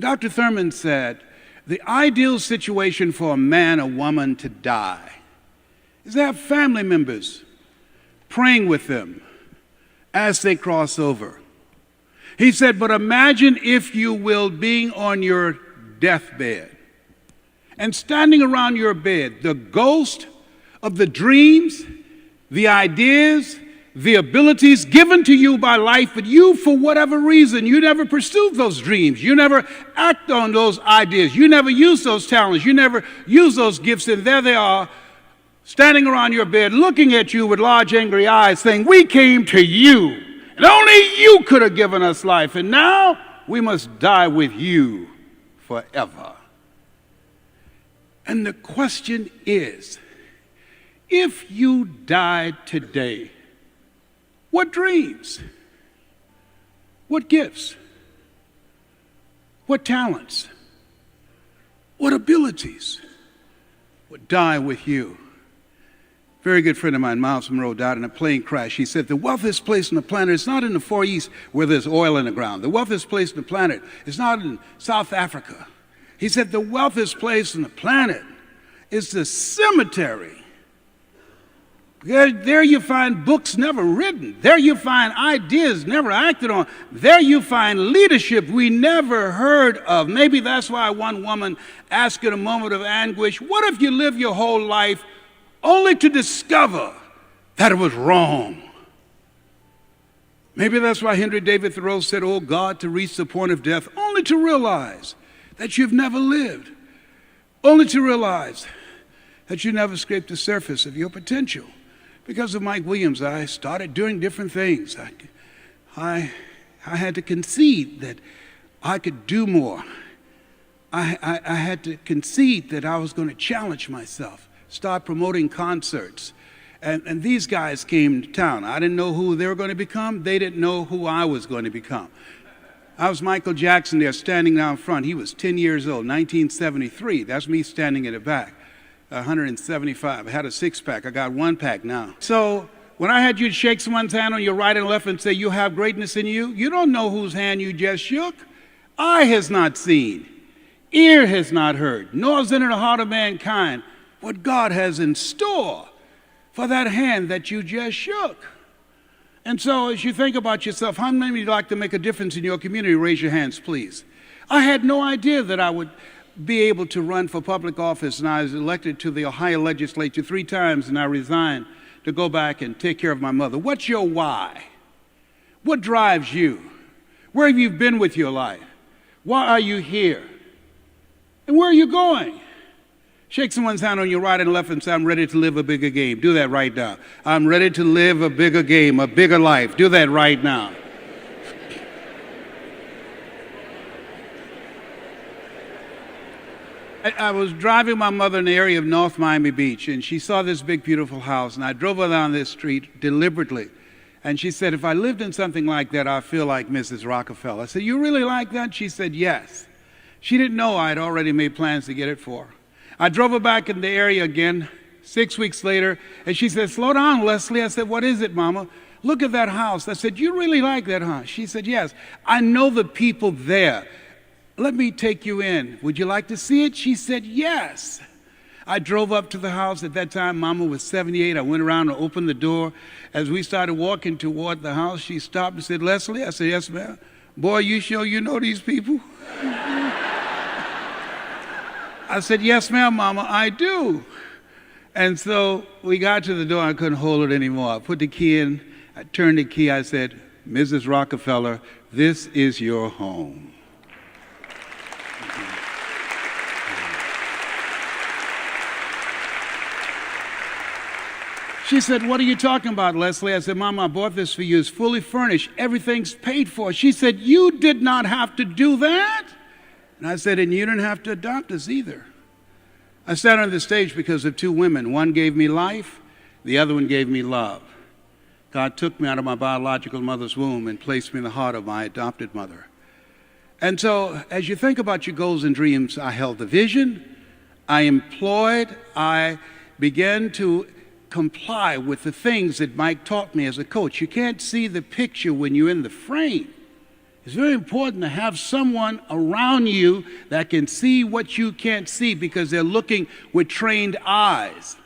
Dr. Thurman said, the ideal situation for a man or woman to die is to have family members praying with them as they cross over. He said, but imagine, if you will, being on your deathbed and standing around your bed, the ghost of the dreams, the ideas, the abilities given to you by life, but you, for whatever reason, you never pursued those dreams. You never act on those ideas. You never use those talents. You never use those gifts. And there they are, standing around your bed, looking at you with large, angry eyes, saying, we came to you, and only you could have given us life, and now we must die with you forever. And the question is, if you died today, what dreams, what gifts, what talents, what abilities would die with you? Very good friend of mine, Miles Monroe, died in a plane crash. He said, the wealthiest place on the planet is not in the Far East where there's oil in the ground. The wealthiest place on the planet is not in South Africa. He said, the wealthiest place on the planet is the cemetery. There you find books never written. There you find ideas never acted on. There you find leadership we never heard of. Maybe that's why one woman asked in a moment of anguish, what if you live your whole life only to discover that it was wrong? Maybe that's why Henry David Thoreau said, oh God, to reach the point of death, only to realize that you've never lived, only to realize that you never scraped the surface of your potential. Because of Mike Williams, I started doing different things. I had to concede that I could do more. I had to concede that I was going to challenge myself, start promoting concerts. And these guys came to town. I didn't know who they were going to become. They didn't know who I was going to become. I was Michael Jackson there standing down front. He was 10 years old, 1973. That's me standing in the back. 175. I had a six-pack. I got one pack now. So when I had you shake someone's hand on your right and left and say, you have greatness in you, you don't know whose hand you just shook. Eye has not seen, ear has not heard, nor is it in the heart of mankind what God has in store for that hand that you just shook. And so as you think about yourself, how many of you like to make a difference in your community? Raise your hands, please. I had no idea that I would be able to run for public office, and I was elected to the Ohio legislature 3 times, and I resigned to go back and take care of my mother. What's your why? What drives you? Where have you been with your life? Why are you here? And where are you going? Shake someone's hand on your right and left and say, I'm ready to live a bigger game. Do that right now. I'm ready to live a bigger game, a bigger life. Do that right now. I was driving my mother in the area of North Miami Beach, and she saw this big, beautiful house, and I drove her down this street deliberately. And she said, if I lived in something like that, I feel like Mrs. Rockefeller. I said, you really like that? She said, yes. She didn't know I had already made plans to get it for her. I drove her back in the area again 6 weeks later, and she said, slow down, Leslie. I said, what is it, Mama? Look at that house. I said, you really like that house? She said, yes. I know the people there. Let me take you in. Would you like to see it? She said, yes. I drove up to the house. At that time, Mama was 78. I went around and opened the door. As we started walking toward the house, she stopped and said, Leslie? I said, yes, ma'am. Boy, you sure you know these people? I said, yes, ma'am, Mama, I do. And so we got to the door. I couldn't hold it anymore. I put the key in. I turned the key. I said, Mrs. Rockefeller, this is your home. She said, what are you talking about, Leslie? I said, Mama, I bought this for you. It's fully furnished. Everything's paid for. She said, you did not have to do that? And I said, and you didn't have to adopt us either. I sat on the stage because of 2 women. One gave me life. The other one gave me love. God took me out of my biological mother's womb and placed me in the heart of my adopted mother. And so as you think about your goals and dreams, I held the vision. I employed. I began to comply with the things that Mike taught me as a coach. You can't see the picture when you're in the frame. It's very important to have someone around you that can see what you can't see because they're looking with trained eyes.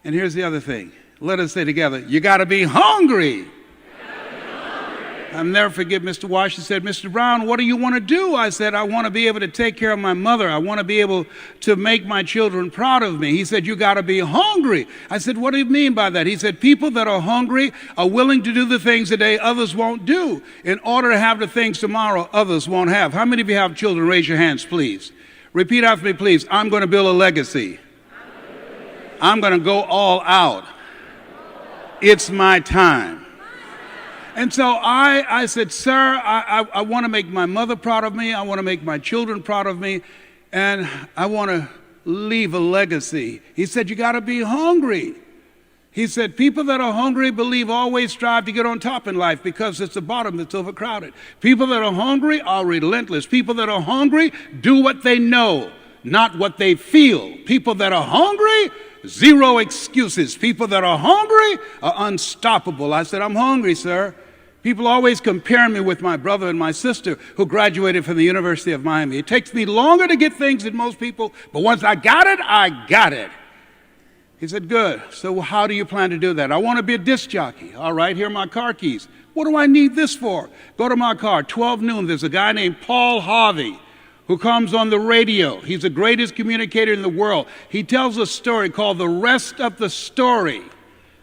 And here's the other thing. Let us say together, you got to be hungry. I'll never forget Mr. Washington said, Mr. Brown, what do you want to do? I said, I want to be able to take care of my mother. I want to be able to make my children proud of me. He said, you got to be hungry. I said, what do you mean by that? He said, people that are hungry are willing to do the things today others won't do in order to have the things tomorrow others won't have. How many of you have children? Raise your hands, please. Repeat after me, please. I'm going to build a legacy. I'm going to go all out. It's my time. And so I said, sir, I want to make my mother proud of me. I want to make my children proud of me. And I want to leave a legacy. He said, you got to be hungry. He said, people that are hungry always strive to get on top in life because it's the bottom that's overcrowded. People that are hungry are relentless. People that are hungry do what they know, not what they feel. People that are hungry, zero excuses. People that are hungry are unstoppable. I said, I'm hungry, sir. People always compare me with my brother and my sister who graduated from the University of Miami. It takes me longer to get things than most people, but once I got it, I got it. He said, good. So how do you plan to do that? I want to be a disc jockey. All right, here are my car keys. What do I need this for? Go to my car, 12 noon. There's a guy named Paul Harvey who comes on the radio. He's the greatest communicator in the world. He tells a story called The Rest of the Story.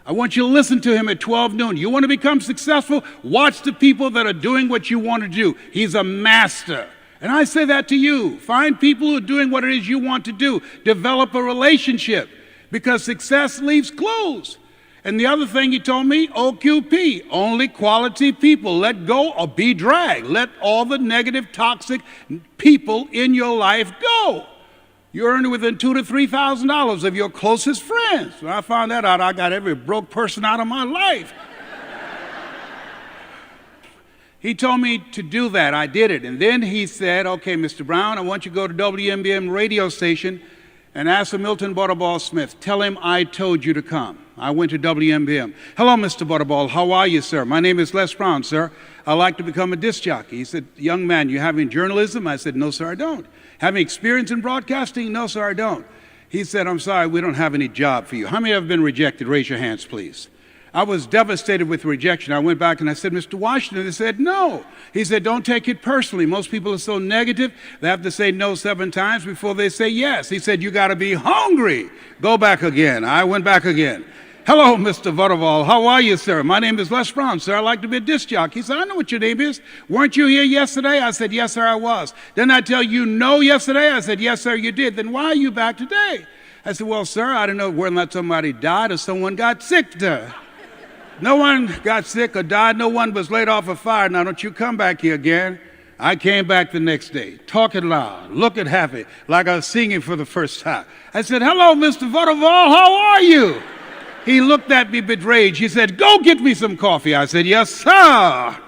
I want you to listen to him at 12 noon. You want to become successful? Watch the people that are doing what you want to do. He's a master. And I say that to you. Find people who are doing what it is you want to do. Develop a relationship because success leaves clues. And the other thing he told me, OQP, only quality people. Let go or be dragged. Let all the negative, toxic people in your life go. You earn within $2,000 to $3,000 of your closest friends. When I found that out, I got every broke person out of my life. He told me to do that. I did it. And then he said, okay, Mr. Brown, I want you to go to WMBM radio station and ask for Milton Butterball Smith. Tell him I told you to come. I went to WMBM. Hello, Mr. Butterball. How are you, sir? My name is Les Brown, sir. I'd like to become a disc jockey. He said, young man, you have any journalism? I said, no, sir, I don't. Have any experience in broadcasting? No, sir, I don't. He said, I'm sorry, we don't have any job for you. How many have been rejected? Raise your hands, please. I was devastated with rejection. I went back and I said, Mr. Washington. They said, no. He said, don't take it personally. Most people are so negative, they have to say no 7 times before they say yes. He said, you got to be hungry. Go back again. I went back again. Hello, Mr. Butterball. How are you, sir? My name is Les Brown, sir. I'd like to be a disc jockey. He said, I know what your name is. Weren't you here yesterday? I said, yes, sir, I was. Didn't I tell you no yesterday? I said, yes, sir, you did. Then why are you back today? I said, well, sir, I don't know whether or not somebody died or someone got sick there. No one got sick or died. No one was laid off or fired. Now, don't you come back here again. I came back the next day, talking loud, looking happy, like I was singing for the first time. I said, hello, Mr. Butterball. How are you? He looked at me betrayed. He said, go get me some coffee. I said, yes, sir.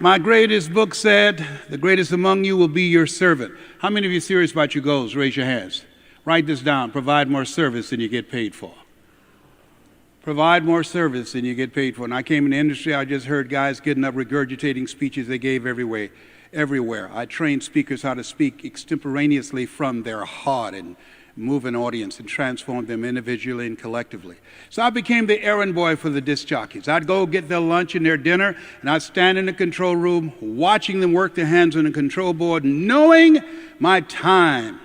My greatest book said, the greatest among you will be your servant. How many of you are serious about your goals? Raise your hands. Write this down. Provide more service than you get paid for. Provide more service than you get paid for. And I came in the industry, I just heard guys getting up regurgitating speeches they gave everywhere. I trained speakers how to speak extemporaneously from their heart and move an audience and transform them individually and collectively. So I became the errand boy for the disc jockeys. I'd go get their lunch and their dinner, and I'd stand in the control room watching them work their hands on the control board, knowing my time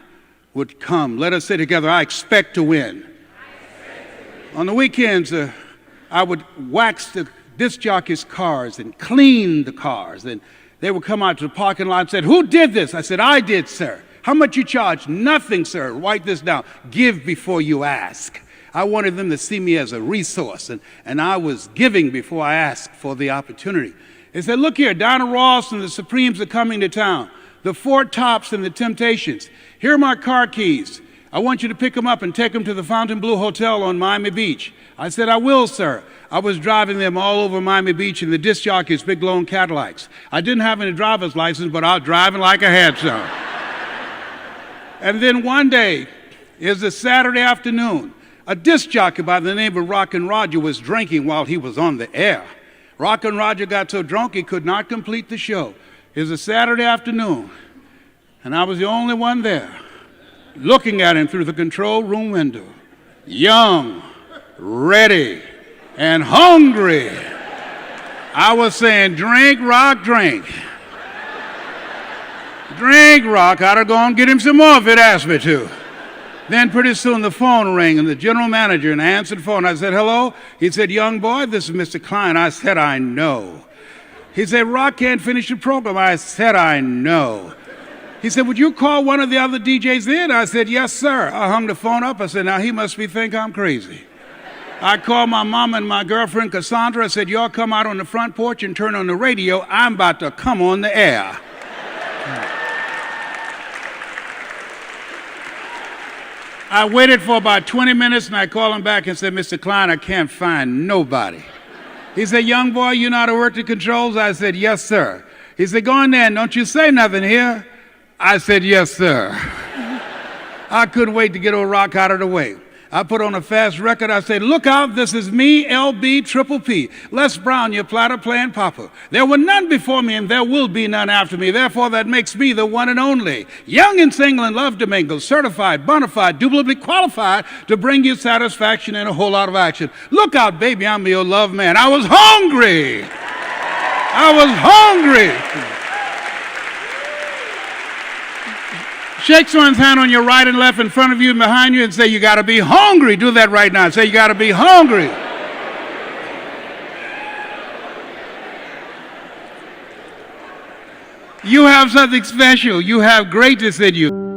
would come. Let us say together, I expect to win. On the weekends, I would wax the disc jockeys' cars and clean the cars. And they would come out to the parking lot and said, who did this? I said, I did, sir. How much you charge? Nothing, sir. Write this down. Give before you ask. I wanted them to see me as a resource, and I was giving before I asked for the opportunity. They said, look here, Diana Ross and the Supremes are coming to town. The Four Tops and the Temptations. Here are my car keys. I want you to pick them up and take them to the Fontainebleau Hotel on Miami Beach. I said, I will, sir. I was driving them all over Miami Beach in the disc jockeys' big lone Cadillacs. I didn't have any driver's license, but I was driving like I had some. And then one day, it was a Saturday afternoon, a disc jockey by the name of Rockin' Roger was drinking while he was on the air. Rockin' Roger got so drunk he could not complete the show. It was a Saturday afternoon, and I was the only one there, looking at him through the control room window. Young, ready, and hungry. I was saying, drink, Rock, drink. Drink, Rock. I'd have gone get him some more if he'd asked me to. Then pretty soon the phone rang, and the general manager, and I answered the phone. I said, hello? He said, young boy, this is Mr. Klein. I said, I know. He said, Rock can't finish the program. I said, I know. He said, would you call one of the other DJs in? I said, yes, sir. I hung the phone up. I said, now he must think I'm crazy. I called my mom and my girlfriend, Cassandra. I said, y'all come out on the front porch and turn on the radio. I'm about to come on the air. I waited for about 20 minutes, and I called him back and said, Mr. Klein, I can't find nobody. He said, young boy, you know how to work the controls? I said, yes, sir. He said, go in there and don't you say nothing here. I said, yes, sir. I couldn't wait to get old Rock out of the way. I put on a fast record. I said, look out, this is me, LB Triple P. Les Brown, your platter playing papa. There were none before me, and there will be none after me. Therefore, that makes me the one and only. Young and single and love to mingle, certified, bona fide, dubitably qualified to bring you satisfaction and a whole lot of action. Look out, baby, I'm your love man. I was hungry. I was hungry. Shake someone's hand on your right and left in front of you and behind you and say, you got to be hungry. Do that right now. Say, you got to be hungry. You have something special. You have greatness in you.